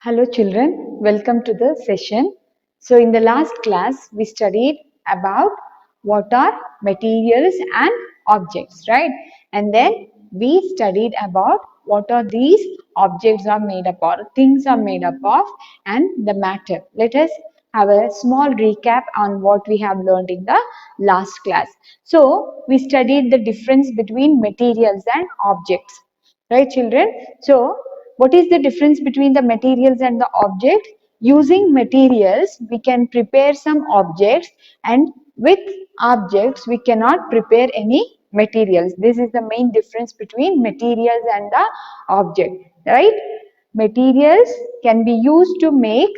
Hello children, welcome to the session. So in the last class we studied about what are materials and objects, right? And then we studied about what are these objects are made up or things are made up of and the matter. Let us have a small recap on what we have learned in the last class. So we studied the difference between materials and objects. Right, children? So, what is the difference between the materials and the object? Using materials, we can prepare some objects, and with objects, we cannot prepare any materials. This is the main difference between materials and the object, right? Materials can be used to make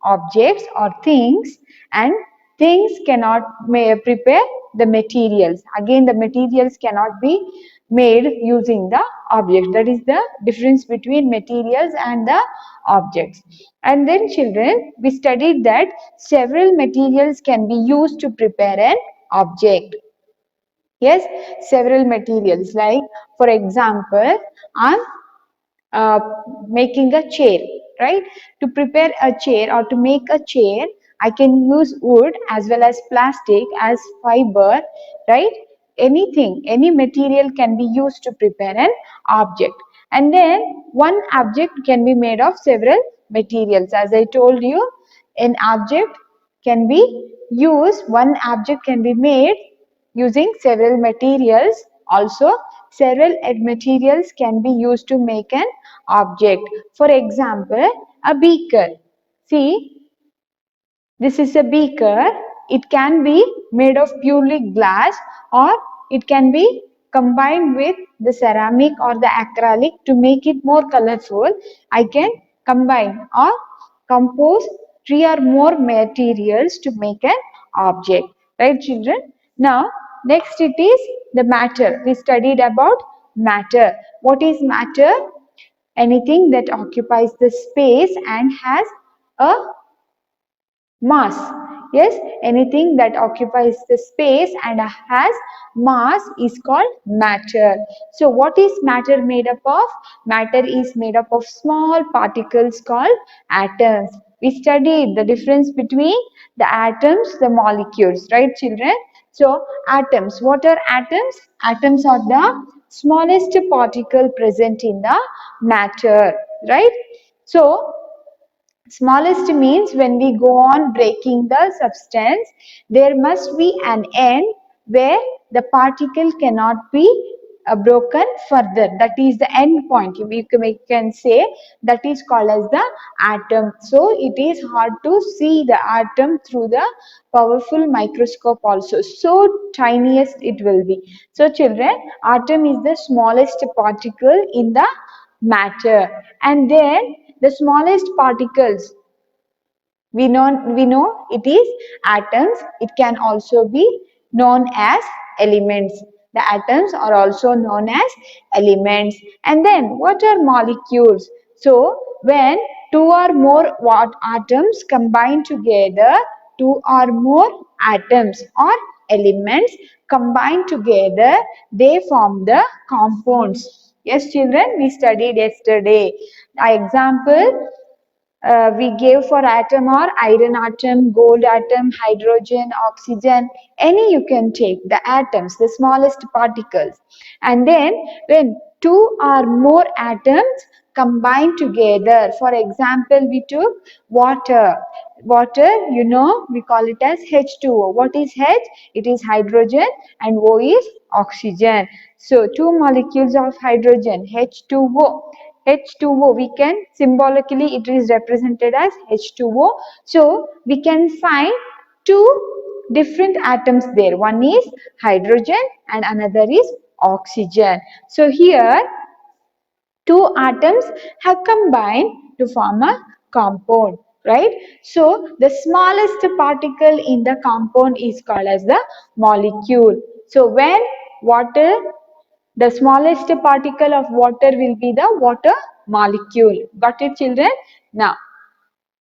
objects or things, and things cannot prepare the materials. Again, the materials cannot be made using the objects. That is the difference between materials and the objects. And then children, we studied that several materials can be used to prepare an object. Yes, several materials, like for example, I'm uh, making a chair, right? To prepare a chair or to make a chair, I can use wood as well as plastic as fiber, right? Anything, any material can be used to prepare an object. And then one object can be made of several materials. As I told you, an object can be used, one object can be made using several materials. Also, several materials can be used to make an object. For example, a beaker. See, this is a beaker. It can be made of purely glass, or it can be combined with the ceramic or the acrylic to make it more colorful. I can combine or compose three or more materials to make an object. Right, children? Now, next it is the matter. We studied about matter. What is matter? Anything that occupies the space and has a mass. Yes, anything that occupies the space and has mass is called matter. So what is matter made up of? Matter is made up of small particles called atoms. We studied the difference between the atoms, the molecules, right, children? So atoms, what are atoms? Atoms are the smallest particle present in the matter, right? So smallest means when we go on breaking the substance, there must be an end where the particle cannot be broken further. That is the end point. We can say that is called as the atom. So it is hard to see the atom through the powerful microscope also. So tiniest it will be. So children, atom is the smallest particle in the matter. And then the smallest particles, we know it is atoms. It can also be known as elements. The atoms are also known as elements. And then what are molecules? So when two or more atoms combine together, two or more atoms or elements combine together, they form the compounds. Yes, children, we studied yesterday. Example, we gave for atom or iron atom, gold atom, hydrogen, oxygen, any you can take, the atoms, the smallest particles. And then when two or more atoms combine together, for example, we took water. Water, you know, we call it as H2O. What is H? It is hydrogen, and O is oxygen. So two molecules of hydrogen, H2O. H2O, we can symbolically it is represented as H2O. So we can find two different atoms there. One is hydrogen and another is oxygen. So here two atoms have combined to form a compound, right? So the smallest particle in the compound is called as the molecule. So when water, the smallest particle of water will be the water molecule. Got it, children? Now,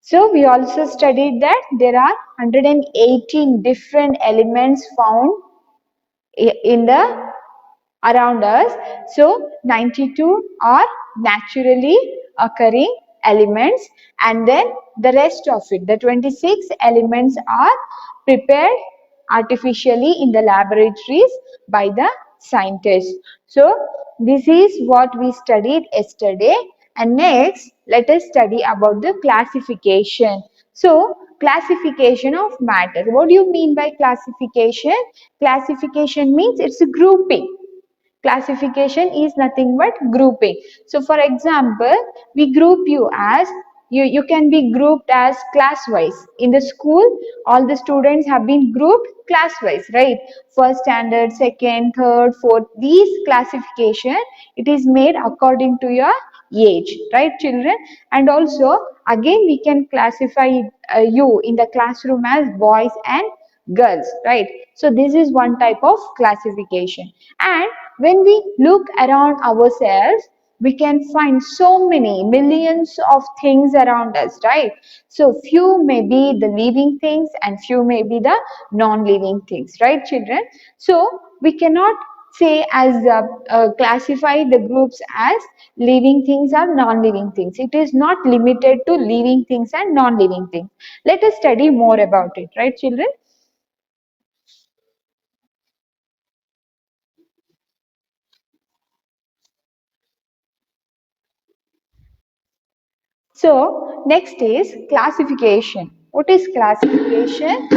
so we also studied that there are 118 different elements found in the around us. So 92 are naturally occurring elements, and then the rest of it, the 26 elements are prepared artificially in the laboratories by the scientists. So this is what we studied yesterday, and next let us study about the classification. So classification of matter. What do you mean by classification? Classification means it's a grouping. Classification is nothing but grouping. So for example, we group you as, you can be grouped as class wise. In the school, all the students have been grouped class wise, right? First standard, second, third, fourth, these classification, it is made according to your age, right children? And also again we can classify you in the classroom as boys and girls, right? So this is one type of classification. And when we look around ourselves, we can find so many millions of things around us, right? So few may be the living things and few may be the non-living things, right children? So we cannot say as classify the groups as living things or non-living things. It is not limited to living things and non-living things. Let us study more about it, right children? So next is classification. What is classification?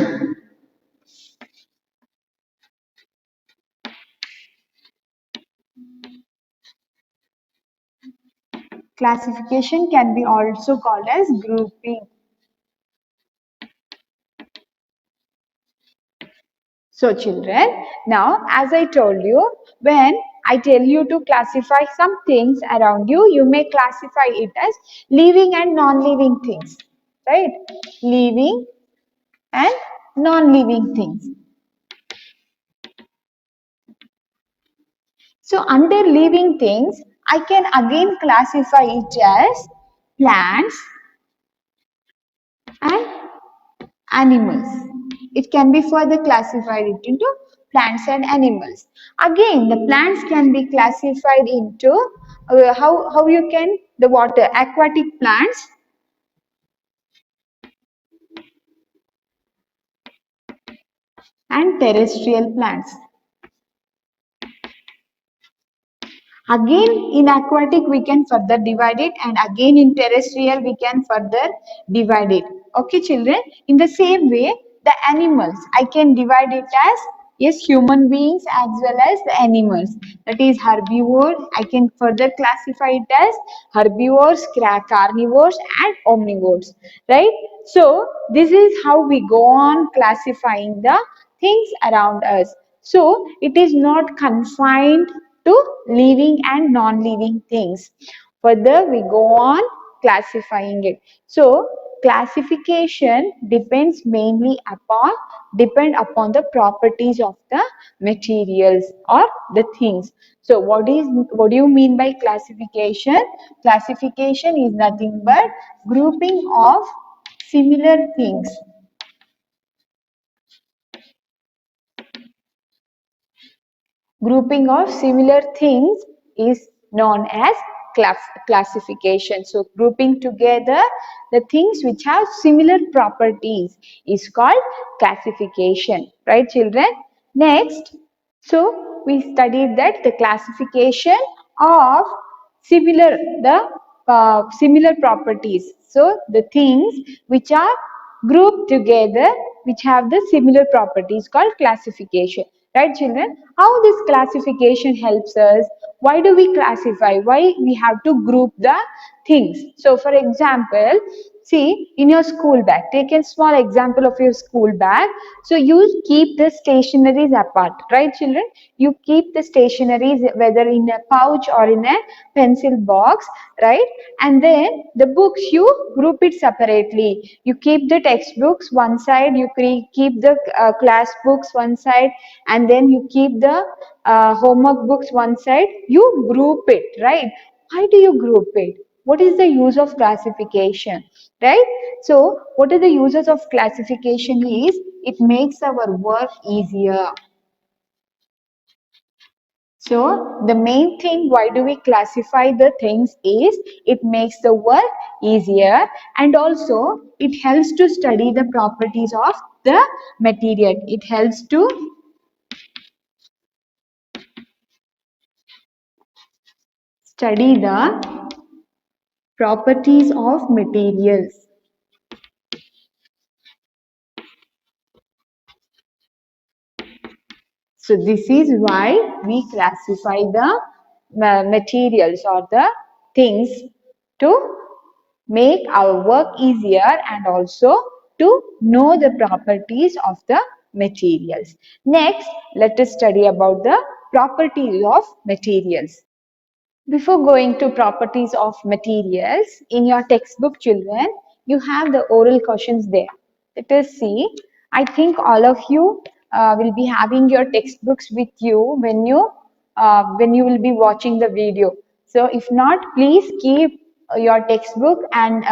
Classification can be also called as grouping. So children, now as I told you, when I tell you to classify some things around you, you may classify it as living and non-living things, right? Living and non-living things. So under living things, I can again classify it as plants and animals. It can be further classified into plants and animals. Again, the plants can be classified into how you can, the water, aquatic plants and terrestrial plants. Again, in aquatic we can further divide it, and again in terrestrial we can further divide it. Okay children, in the same way the animals, I can divide it as, yes, human beings as well as the animals. That is herbivore, I can further classify it as herbivores, carnivores and omnivores, right? So this is how we go on classifying the things around us. So it is not confined to living and non-living things. Further, we go on classifying it. So classification depend upon the properties of the materials or the things. So what do you mean by classification? Classification is nothing but grouping of similar things. Grouping of similar things is known as classification. So grouping together the things which have similar properties is called classification, right children? Next, so we studied that the classification of similar, the similar properties. So the things which are grouped together, which have the similar properties, called classification. Right children? How this classification helps us? Why do we classify? Why we have to group the things? So for example, see, in your school bag, take a small example of your school bag. So you keep the stationaries apart, right children? You keep the stationaries whether in a pouch or in a pencil box, right? And then the books, you group it separately. You keep the textbooks one side, you keep the class books one side, and then you keep the homework books one side. You group it, right? Why do you group it? What is the use of classification, right? So what are the uses of classification is, it makes our work easier. So the main thing why do we classify the things is it makes the work easier, and also it helps to study the properties of the material. It helps to study the properties of materials. So this is why we classify the materials or the things to make our work easier and also to know the properties of the materials. Next, let us study about the properties of materials. Before going to properties of materials, in your textbook, children, you have the oral questions there. Let us see. I think all of you will be having your textbooks with you when you will be watching the video. So if not, please keep your textbook and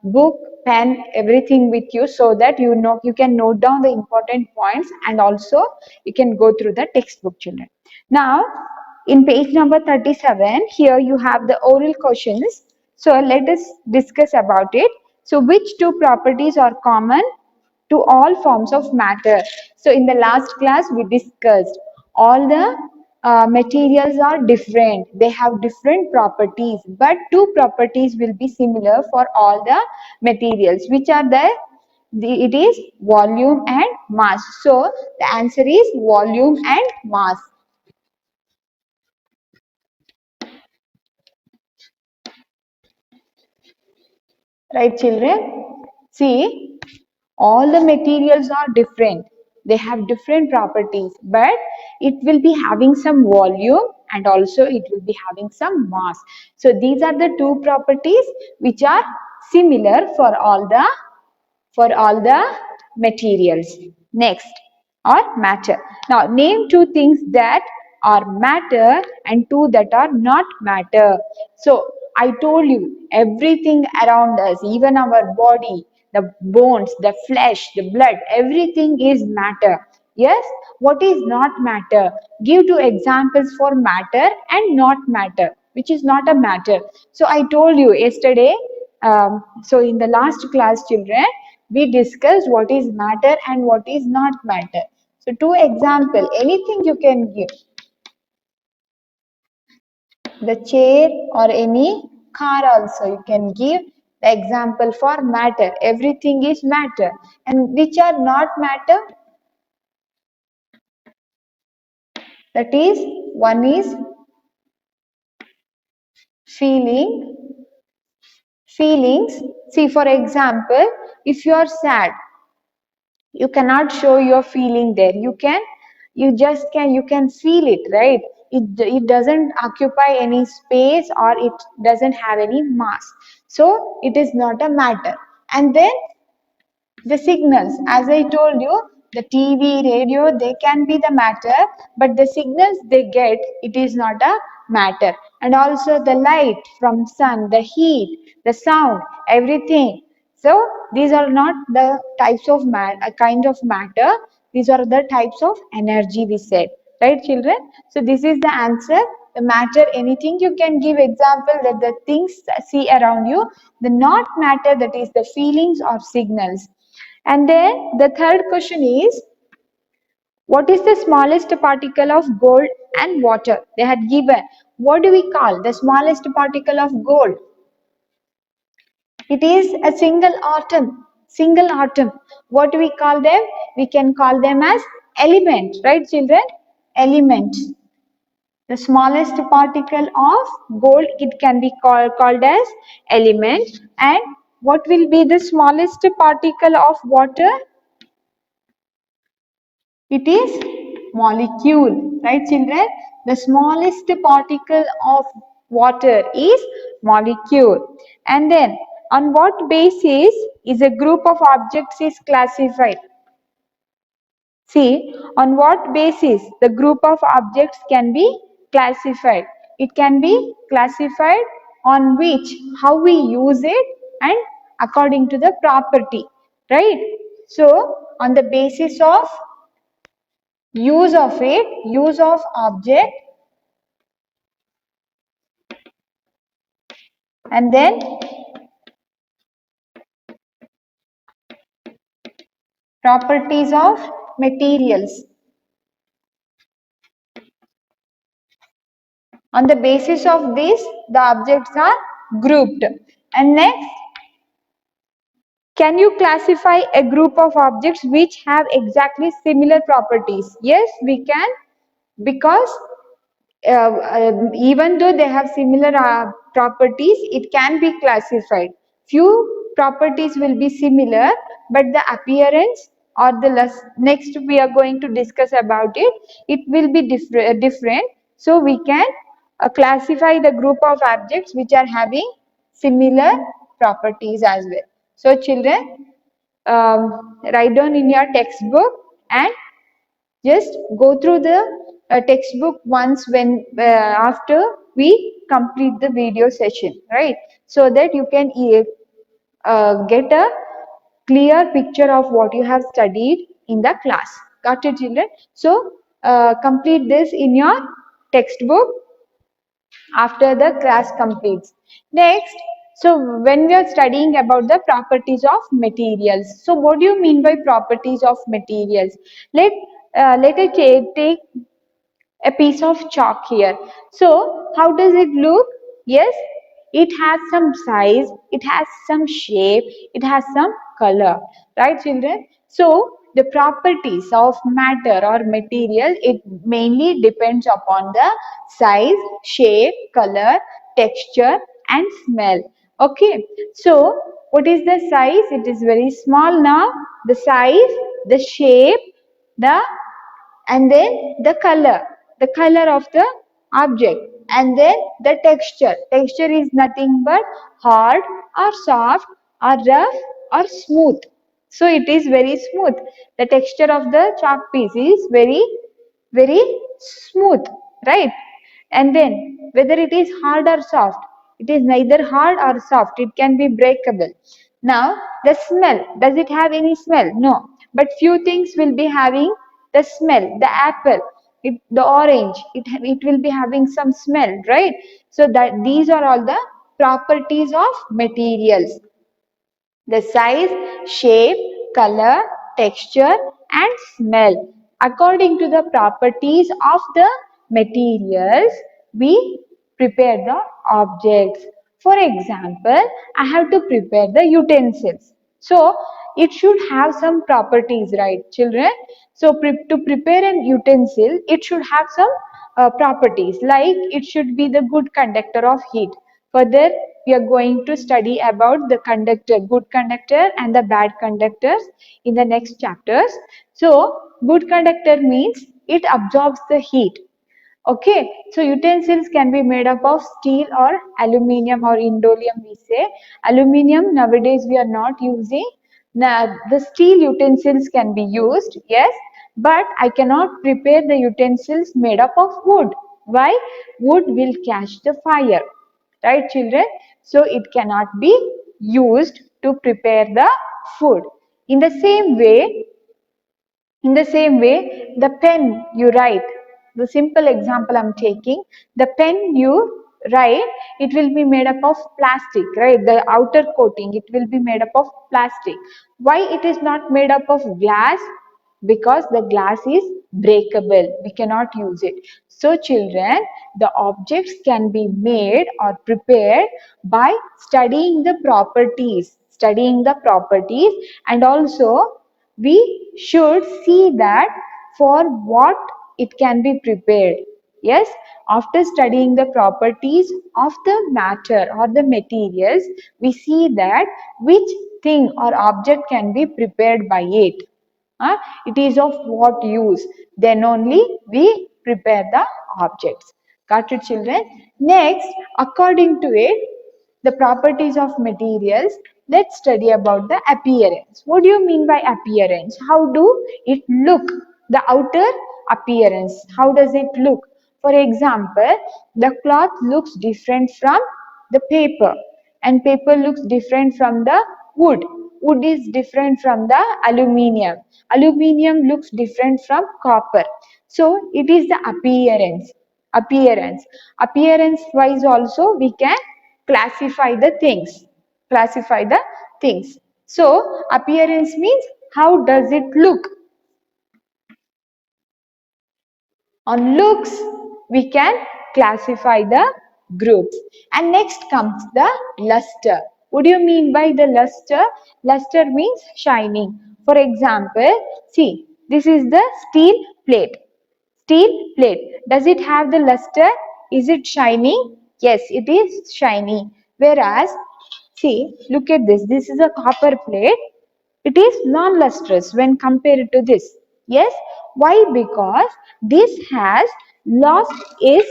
book, pen, everything with you so that you can note down the important points and also you can go through the textbook, children. Now, in page number 37, here you have the oral questions. So let us discuss about it. So which two properties are common to all forms of matter? So in the last class we discussed all the materials are different. They have different properties, but two properties will be similar for all the materials. Which are it is volume and mass. So the answer is volume and mass. Right, children? See, all the materials are different. They have different properties, but it will be having some volume and also it will be having some mass. So these are the two properties which are similar for all the materials. Next, or matter. Now, name two things that are matter and two that are not matter. So, I told you everything around us, even our body, the bones, the flesh, the blood, everything is matter. Yes, what is not matter? Give two examples for matter and not matter, which is not a matter. So, I told you yesterday, so in the last class, children, we discussed what is matter and what is not matter. So two example, anything you can give. The chair or any car also you can give the example for matter. Everything is matter. And which are not matter? That is, one is feeling, feelings. See, for example, if you are sad, you cannot show your feeling there. You can feel it, right? It doesn't occupy any space or it doesn't have any mass, so it is not a matter. And then the signals, as I told you, the TV, radio, they can be the matter, but the signals they get, it is not a matter. And also the light from sun, the heat, the sound, everything. So these are not the types of kind of matter. These are the types of energy we said, right, children? So this is the answer. The matter, anything you can give example that the things see around you. The not matter, that is the feelings or signals. And then the third question is, what is the smallest particle of gold and water? They had given. What do we call the smallest particle of gold? It is a single atom. Single atom. What do we call them? We can call them as element, right, children? Element. The smallest particle of gold, it can be called as element. And what will be the smallest particle of water? It is molecule, right, children? The smallest particle of water is molecule. And then, on what basis is a group of objects is classified? See, on what basis the group of objects can be classified? It can be classified on which, how we use it, and according to the property, right? So, on the basis of use of object, And then properties of materials. On the basis of this, the objects are grouped. And next, can you classify a group of objects which have exactly similar properties? Yes, we can, because even though they have similar properties, it can be classified. Few properties will be similar, but the appearance or the next we are going to discuss about it, it will be different. So we can classify the group of objects which are having similar properties as well. So children, write down in your textbook and just go through the textbook once when after we complete the video session, right? So that you can get a clear picture of what you have studied in the class. Got it, children? So complete this in your textbook after the class completes. Next, so when we are studying about the properties of materials, so what do you mean by properties of materials? Let us take a piece of chalk here. So how does it look? Yes, it has some size, it has some shape, it has some color, right children? So the properties of matter or material, it mainly depends upon the size, shape, color, texture and smell. Okay, so what is the size? It is very small now. The size, the shape, the and then the color of the object, and then the texture is nothing but hard or soft or rough or smooth. So it is very smooth. The texture of the chalk piece is very smooth, right? And then whether it is hard or soft, it is neither hard or soft, it can be breakable. Now the smell, does it have any smell? No, but few things will be having the smell. The apple, the orange, it will be having some smell, right? So that these are all the properties of materials: the size, shape, color, texture and smell. According to the properties of the materials, we prepare the objects. For example, I have to prepare the utensils. So, it should have some properties, right, children? So, to prepare an utensil, it should have some properties, like it should be the good conductor of heat. Further, we are going to study about the conductor, good conductor and the bad conductors in the next chapters. So, good conductor means it absorbs the heat. Okay, so utensils can be made up of steel or aluminium or indolium we say. Aluminium nowadays we are not using. Now, the steel utensils can be used, yes, but I cannot prepare the utensils made up of wood. Why? Wood will catch the fire, right children? So it cannot be used to prepare the food. In the same way, the pen you write, the simple example I'm taking, the pen you write, it will be made up of plastic, right? The outer coating, it will be made up of plastic. Why it is not made up of glass? Because the glass is breakable. We cannot use it. So children, the objects can be made or prepared by studying the properties, and also we should see that for what it can be prepared. Yes, after studying the properties of the matter or the materials, we see that which thing or object can be prepared by it. It is of what use, then only we prepare the objects. Got it children? Next, according to it, the properties of materials, let's study about the appearance. What do you mean by appearance? How do it look? The outer appearance, how does it look? For example, the cloth looks different from the paper, and paper looks different from the wood. Wood is different from the aluminium. Aluminium looks different from copper. So it is the appearance. Appearance wise also we can classify the things. Classify the things. So appearance means how does it look? On looks, we can classify the groups. And next comes the luster. What do you mean by the luster? Luster means shining. For example, see, this is the steel plate. Steel plate. Does it have the luster? Is it shining? Yes, it is shiny. Whereas, see, look at this. This is a copper plate. It is non-lustrous when compared to this. Yes, why? Because this has lost its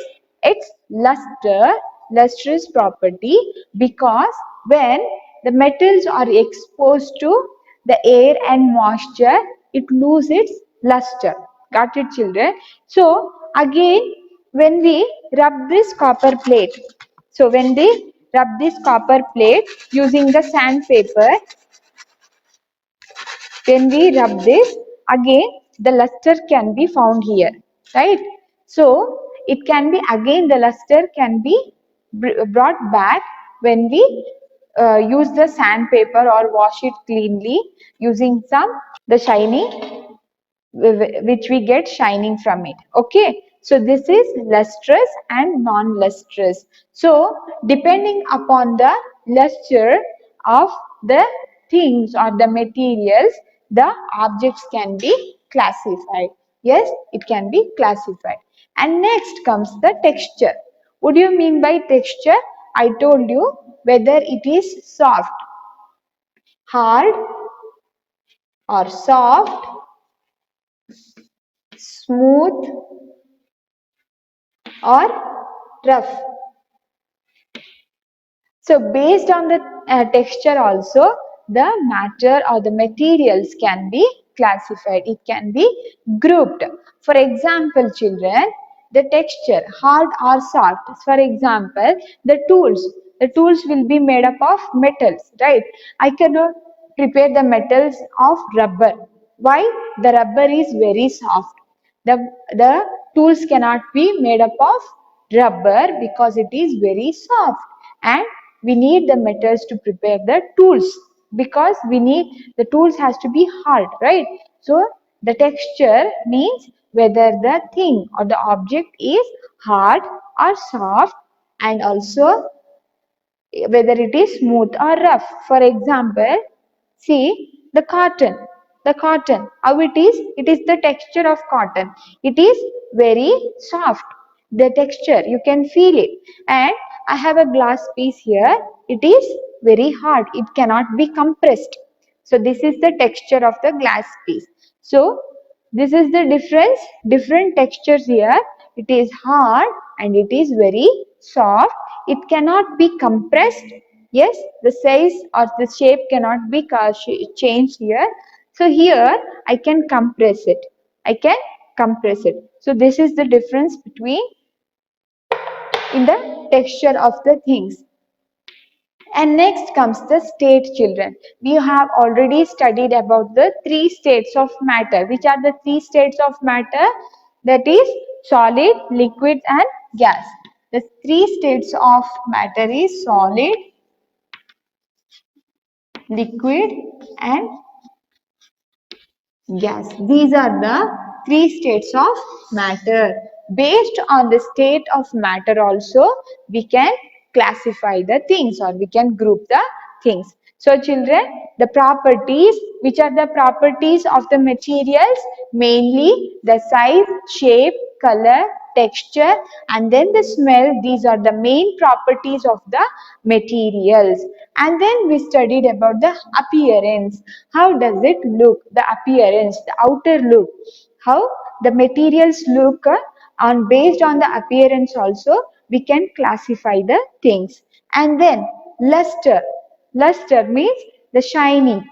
lustrous property, because when the metals are exposed to the air and moisture, it loses its luster. Got it, children? So again, when we rub this copper plate, so when they rub this copper plate using the sandpaper, when we rub this, again the luster can be found here, right? So it can be, again the luster can be brought back when we use the sandpaper or wash it cleanly using some the shiny, which we get shining from it. Okay, so this is lustrous and non-lustrous. So depending upon the luster of the things or the materials, the objects can be classified. Yes, it can be classified. And next comes the texture. What do you mean by texture? I told you whether it is soft, hard, or soft, smooth, or rough. So based on the texture also, the matter or the materials can be classified. It can be grouped. For example, children, the texture, hard or soft. For example, the tools. The tools will be made up of metals, right? I cannot prepare the metals of rubber. Why? The rubber is very soft. The tools cannot be made up of rubber because it is very soft, and we need the metals to prepare the tools, because we need the tools has to be hard, right? So the texture means whether the thing or the object is hard or soft, and also whether it is smooth or rough. For example, see the cotton. The cotton, how it is the texture of cotton. It is very soft. The texture, you can feel it. And I have a glass piece here. It is very hard. It cannot be compressed. So this is the texture of the glass piece. So this is the difference, different textures here. It is hard and it is very soft. It cannot be compressed. Yes, the size or the shape cannot be changed here. So here I can compress it. I can compress it. So this is the difference between in the texture of the things. And next comes the state, children. We have already studied about the three states of matter. Which are the three states of matter? That is solid, liquid and gas. The three states of matter is solid, liquid and gas. These are the three states of matter. Based on the state of matter also, we can classify the things or we can group the things. So children, the properties, which are the properties of the materials? Mainly the size, shape, color, texture and then the smell. These are the main properties of the materials. And then we studied about the appearance. How does it look? The appearance, the outer look. How the materials look, and based on the appearance also we can classify the things. And then luster. Luster means the shining.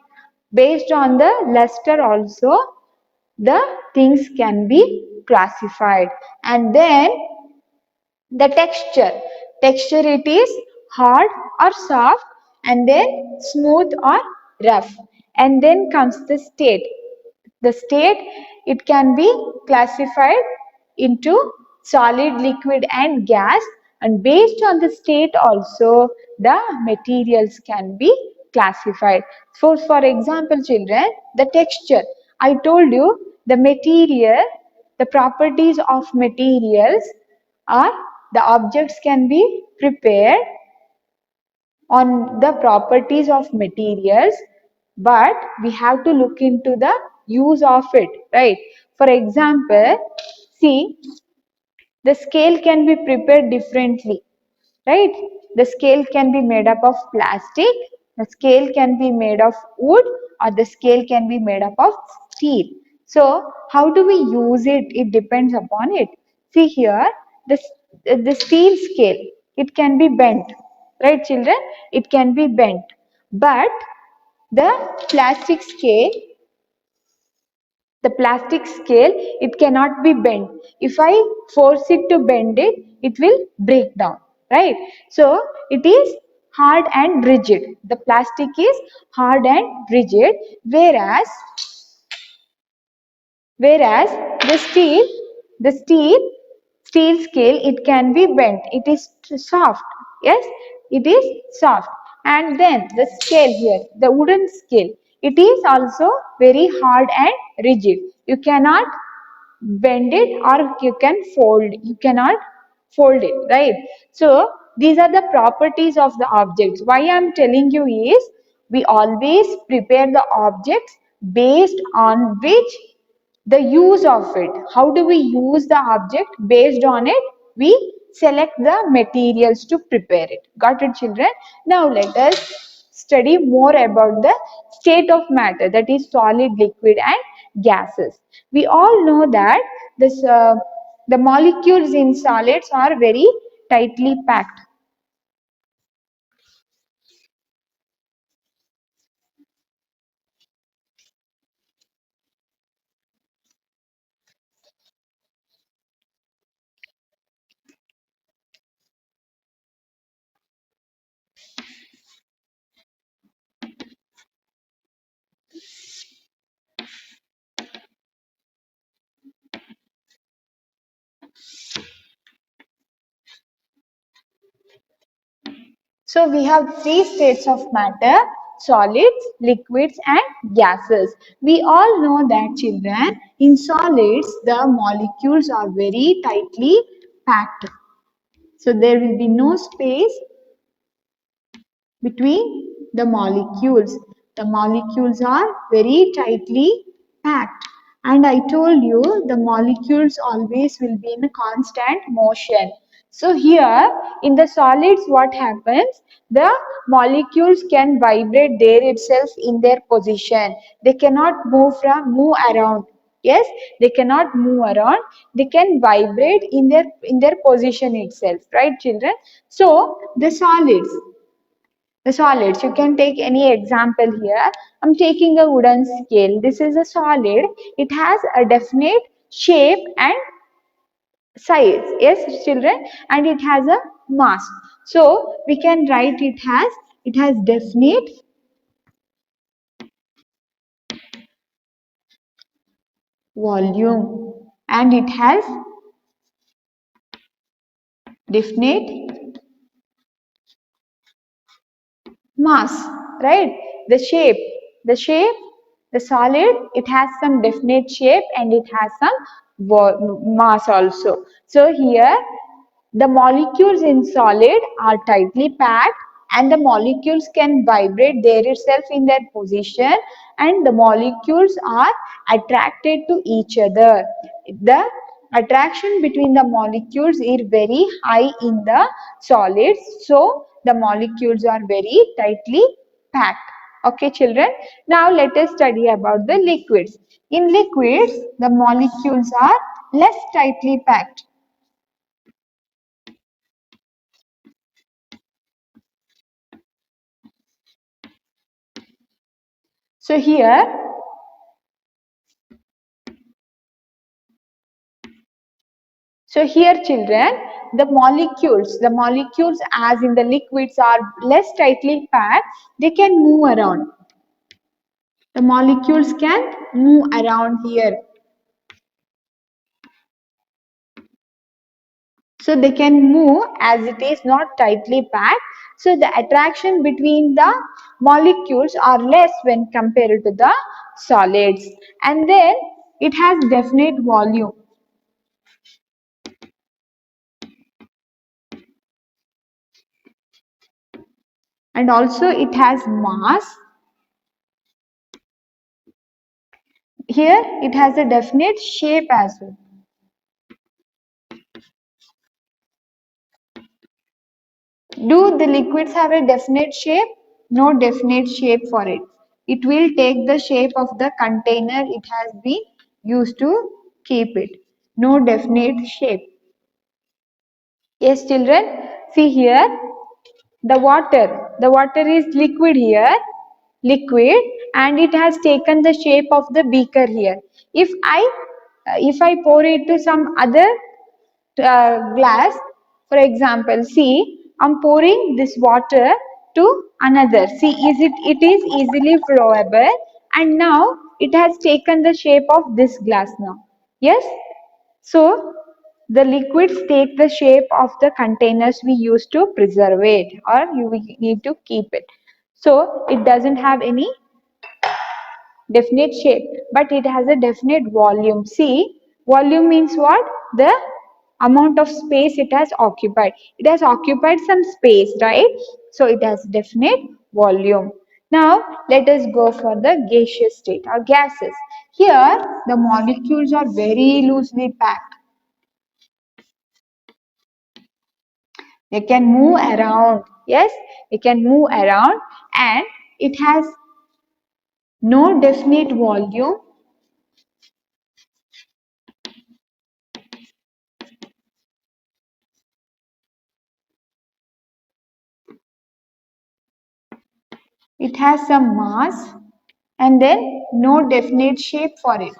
Based on the luster also the things can be classified. And then the texture. Texture, it is hard or soft and then smooth or rough. And then comes the state. The state, it can be classified into solid, liquid and gas. and based on the state also the materials can be classified. So for example children, the texture, I told you the material, the properties of materials are the objects can be prepared on the properties of materials, but we have to look into the use of it, right? For example, see, the scale can be prepared differently, right? The scale can be made up of plastic, the scale can be made of wood, or the scale can be made up of steel. So how do we use it? It depends upon it. See here, the steel scale, it can be bent, right children? It can be bent. But the plastic scale, the plastic scale, it cannot be bent. If I force it to bend it, it will break down, right? So it is hard and rigid. The plastic is hard and rigid, whereas the steel scale, it can be bent. It is soft. Yes, it is soft. And then the scale here, the wooden scale, it is also very hard and rigid. You cannot bend it, or you can fold, you cannot fold it, right? So these are the properties of the objects. Why I am telling you is, we always prepare the objects based on which the use of it. How do we use the object? Based on it, we select the materials to prepare it. Got it children? Now let us study more about the state of matter, that is solid, liquid and gases. We all know that the molecules in solids are very tightly packed. So we have three states of matter: solids, liquids and gases. We all know that children, in solids the molecules are very tightly packed. So there will be no space between the molecules. The molecules are very tightly packed. And I told you the molecules always will be in a constant motion. So here in the solids what happens? The molecules can vibrate there itself in their position. They cannot move around. Yes, they cannot move around. They can vibrate in their position itself, right children? So the solids, you can take any example here. I'm taking a wooden scale. This is a solid. It has a definite shape and size. Yes, children, and it has a mass. So we can write it has definite volume, and it has definite mass, right? The shape, the solid, it has some definite shape and it has some mass also. So here the molecules in solid are tightly packed, and the molecules can vibrate there itself in their position, and the molecules are attracted to each other. The attraction between the molecules is very high in the solids, so the molecules are very tightly packed. Okay children, now let us study about the liquids. In liquids the molecules are less tightly packed. So here children, the molecules as in the liquids are less tightly packed, they can move around. The molecules can move around here. So they can move as it is not tightly packed. So the attraction between the molecules are less when compared to the solids. And then it has definite volume. And also it has mass. Here it has a definite shape as well. Do the liquids have a definite shape? No definite shape for it. It will take the shape of the container it has been used to keep it. No definite shape. Yes, children, see here the water. The water is liquid here, liquid, and it has taken the shape of the beaker here. If I pour it to some other glass, for example, see, I'm pouring this water to another. See, it is easily flowable, and now it has taken the shape of this glass now. Yes, so the liquids take the shape of the containers we use to preserve it, or we need to keep it. So it doesn't have any definite shape, but it has a definite volume. See, volume means what? The amount of space it has occupied. It has occupied some space, right? So it has definite volume. Now let us go for the gaseous state or gases. Here the molecules are very loosely packed. They can move around. Yes, it can move around, and it has no definite volume. It has some mass, and then no definite shape for it.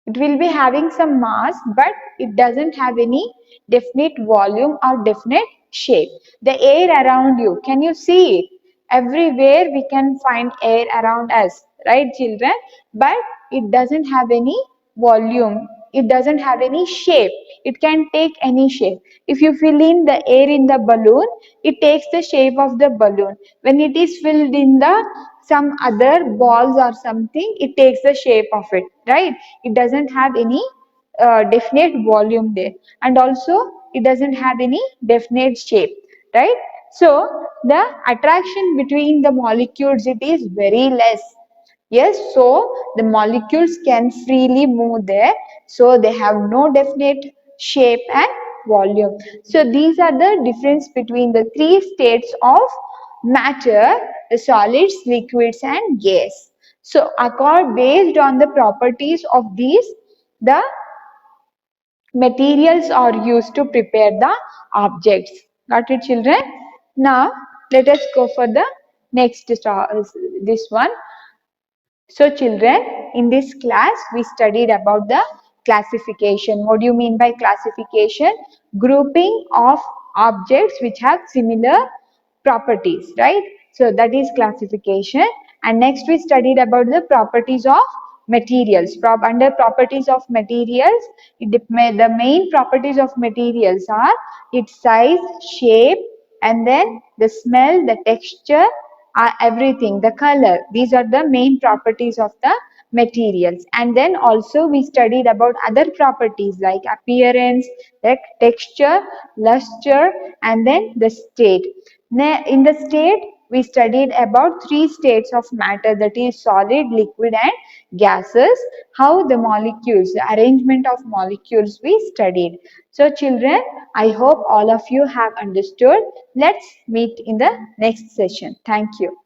It will be having some mass, but it doesn't have any definite volume or definite shape. The air around you, can you see it? Everywhere we can find air around us, right, children? But it doesn't have any volume. It doesn't have any shape. It can take any shape. If you fill in the air in the balloon, it takes the shape of the balloon. When it is filled in the some other balls or something, it takes the shape of it, right? It doesn't have any definite volume there, and also it doesn't have any definite shape, right? So the attraction between the molecules, it is very less. Yes, so the molecules can freely move there, so they have no definite shape and volume. So these are the difference between the three states of matter: the solids, liquids, and gas. So based on the properties of these, the materials are used to prepare the objects. Got it, children? Now let us go for the next this one. So children, in this class we studied about the classification. What do you mean by classification? Grouping of objects which have similar properties, right? So that is classification. And next we studied about the properties of materials. Under properties of materials, the main properties of materials are its size, shape, and then the smell, the texture, everything, the color. These are the main properties of the materials. And then also we studied about other properties like appearance, like texture, luster, and then the state. In the state, we studied about three states of matter, that is solid, liquid, and gases. How the molecules, the arrangement of molecules we studied. So children, I hope all of you have understood. Let's meet in the next session. Thank you.